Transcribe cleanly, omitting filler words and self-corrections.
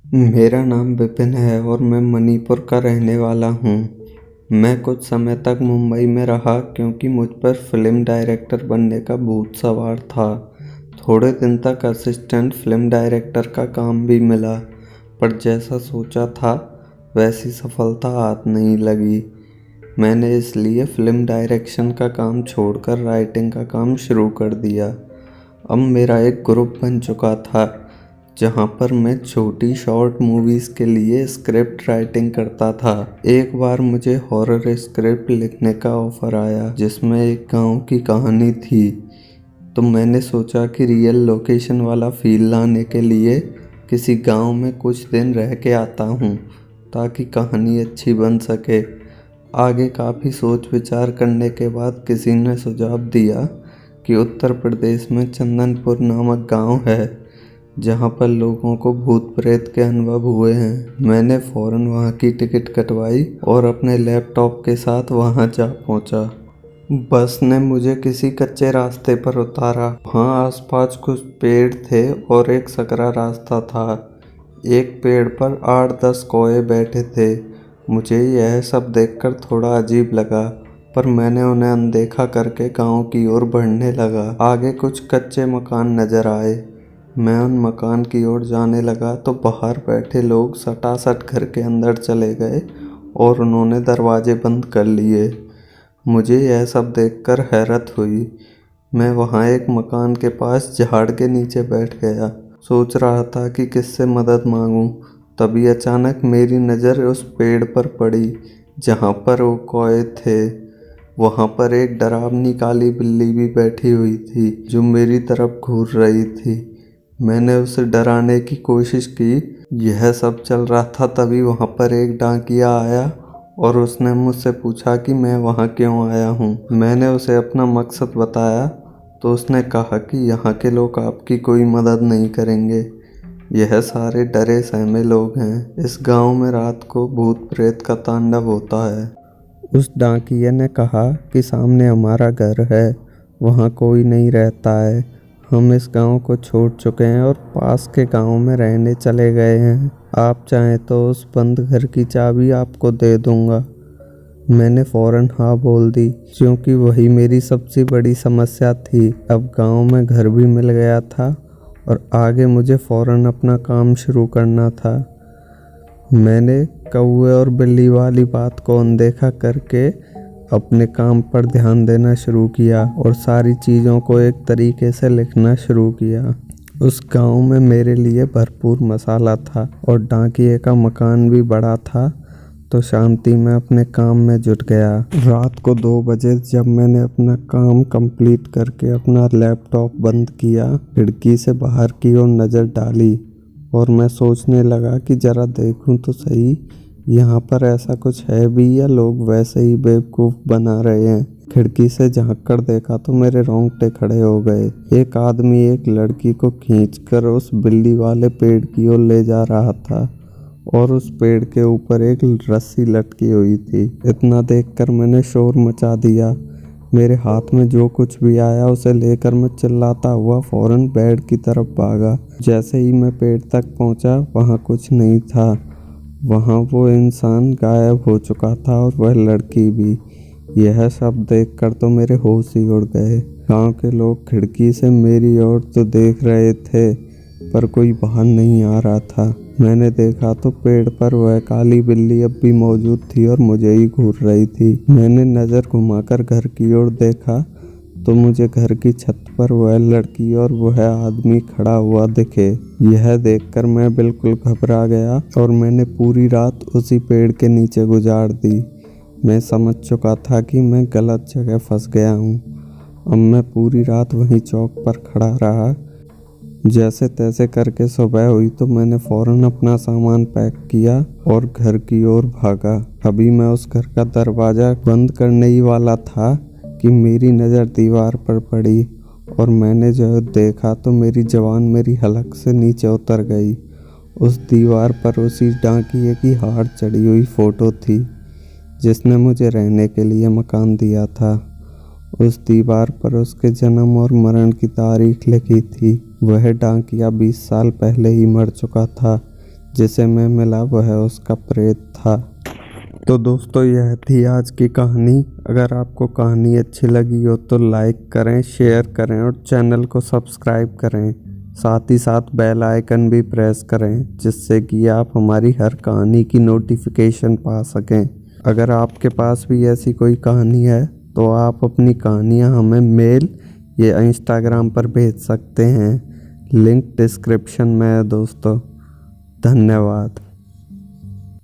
मेरा नाम विपिन है और मैं मणिपुर का रहने वाला हूँ। मैं कुछ समय तक मुंबई में रहा क्योंकि मुझ पर फिल्म डायरेक्टर बनने का भूत सवार था। थोड़े दिन तक असिस्टेंट फिल्म डायरेक्टर का काम भी मिला, पर जैसा सोचा था वैसी सफलता हाथ नहीं लगी। मैंने इसलिए फिल्म डायरेक्शन का काम छोड़कर राइटिंग का काम शुरू कर दिया। अब मेरा एक ग्रुप बन चुका था जहाँ पर मैं छोटी शॉर्ट मूवीज़ के लिए स्क्रिप्ट राइटिंग करता था। एक बार मुझे हॉरर स्क्रिप्ट लिखने का ऑफ़र आया जिसमें एक गांव की कहानी थी, तो मैंने सोचा कि रियल लोकेशन वाला फील लाने के लिए किसी गांव में कुछ दिन रह के आता हूँ ताकि कहानी अच्छी बन सके। आगे काफ़ी सोच विचार करने के बाद किसी ने सुझाव दिया कि उत्तर प्रदेश में चंदनपुर नामक गांव है जहाँ पर लोगों को भूत प्रेत के अनुभव हुए हैं। मैंने फ़ौरन वहाँ की टिकट कटवाई और अपने लैपटॉप के साथ वहाँ जा पहुँचा। बस ने मुझे किसी कच्चे रास्ते पर उतारा। वहाँ आसपास कुछ पेड़ थे और एक सकरा रास्ता था। एक पेड़ पर 8-10 कौए बैठे थे। मुझे यह सब देखकर थोड़ा अजीब लगा, पर मैंने उन्हें अनदेखा करके गांव की ओर बढ़ने लगा। आगे कुछ कच्चे मकान नजर आए। मैं उन मकान की ओर जाने लगा तो बाहर बैठे लोग सटासट घर के अंदर चले गए और उन्होंने दरवाजे बंद कर लिए। मुझे यह सब देखकर हैरत हुई। मैं वहाँ एक मकान के पास झाड़ के नीचे बैठ गया, सोच रहा था कि किससे मदद मांगूं। तभी अचानक मेरी नज़र उस पेड़ पर पड़ी जहाँ पर वो कौए थे। वहाँ पर एक डरावनी काली बिल्ली भी बैठी हुई थी जो मेरी तरफ घूर रही थी। मैंने उसे डराने की कोशिश की। यह सब चल रहा था तभी वहाँ पर एक डाकिया आया और उसने मुझसे पूछा कि मैं वहाँ क्यों आया हूँ। मैंने उसे अपना मकसद बताया तो उसने कहा कि यहाँ के लोग आपकी कोई मदद नहीं करेंगे। यह सारे डरे सहमे लोग हैं। इस गांव में रात को भूत प्रेत का तांडव होता है। उस डाकिये ने कहा कि सामने हमारा घर है, वहाँ कोई नहीं रहता है। हम इस गांव को छोड़ चुके हैं और पास के गांव में रहने चले गए हैं। आप चाहें तो उस बंद घर की चाबी आपको दे दूंगा। मैंने फ़ौरन हाँ बोल दी क्योंकि वही मेरी सबसे बड़ी समस्या थी। अब गांव में घर भी मिल गया था और आगे मुझे फ़ौरन अपना काम शुरू करना था। मैंने कौवे और बिल्ली वाली बात को अनदेखा करके अपने काम पर ध्यान देना शुरू किया और सारी चीज़ों को एक तरीके से लिखना शुरू किया। उस गांव में मेरे लिए भरपूर मसाला था और डाकिये का मकान भी बड़ा था, तो शांति में अपने काम में जुट गया। रात को 2 बजे जब मैंने अपना काम कंप्लीट करके अपना लैपटॉप बंद किया, खिड़की से बाहर की ओर नज़र डाली और मैं सोचने लगा कि ज़रा देखूं तो सही यहाँ पर ऐसा कुछ है भी या लोग वैसे ही बेवकूफ़ बना रहे हैं। खिड़की से झांक कर देखा तो मेरे रोंगटे खड़े हो गए। एक आदमी एक लड़की को खींचकर उस बिल्ली वाले पेड़ की ओर ले जा रहा था और उस पेड़ के ऊपर एक रस्सी लटकी हुई थी। इतना देखकर मैंने शोर मचा दिया। मेरे हाथ में जो कुछ भी आया उसे लेकर मैं चिल्लाता हुआ फ़ौरन बेड की तरफ भागा। जैसे ही मैं पेड़ तक पहुंचा वहां कुछ नहीं था। वहाँ वो इंसान गायब हो चुका था और वह लड़की भी। यह सब देखकर तो मेरे होश ही उड़ गए। गांव के लोग खिड़की से मेरी ओर तो देख रहे थे पर कोई बाहर नहीं आ रहा था। मैंने देखा तो पेड़ पर वह काली बिल्ली अब भी मौजूद थी और मुझे ही घूर रही थी। मैंने नज़र घुमाकर घर की ओर देखा तो मुझे घर की छत पर वह लड़की और वह आदमी खड़ा हुआ दिखे। यह देखकर मैं बिल्कुल घबरा गया और मैंने पूरी रात उसी पेड़ के नीचे गुजार दी। मैं समझ चुका था कि मैं गलत जगह फंस गया हूँ। अब मैं पूरी रात वहीं चौक पर खड़ा रहा। जैसे तैसे करके सुबह हुई तो मैंने फ़ौरन अपना सामान पैक किया और घर की ओर भागा। अभी मैं उस घर का दरवाज़ा बंद करने ही वाला था कि मेरी नज़र दीवार पर पड़ी और मैंने जो देखा तो मेरी ज़बान मेरी हलक से नीचे उतर गई। उस दीवार पर उसी डाकिये की हार चढ़ी हुई फ़ोटो थी जिसने मुझे रहने के लिए मकान दिया था। उस दीवार पर उसके जन्म और मरण की तारीख लिखी थी। वह डाकिया 20 साल पहले ही मर चुका था, जिसे मैं मिला वह उसका प्रेत था। तो दोस्तों यह थी आज की कहानी। अगर आपको कहानी अच्छी लगी हो तो लाइक करें, शेयर करें और चैनल को सब्सक्राइब करें। साथ ही साथ बेल आइकन भी प्रेस करें जिससे कि आप हमारी हर कहानी की नोटिफिकेशन पा सकें। अगर आपके पास भी ऐसी कोई कहानी है तो आप अपनी कहानियाँ हमें मेल या इंस्टाग्राम पर भेज सकते हैं। लिंक डिस्क्रिप्शन में है दोस्तों। धन्यवाद।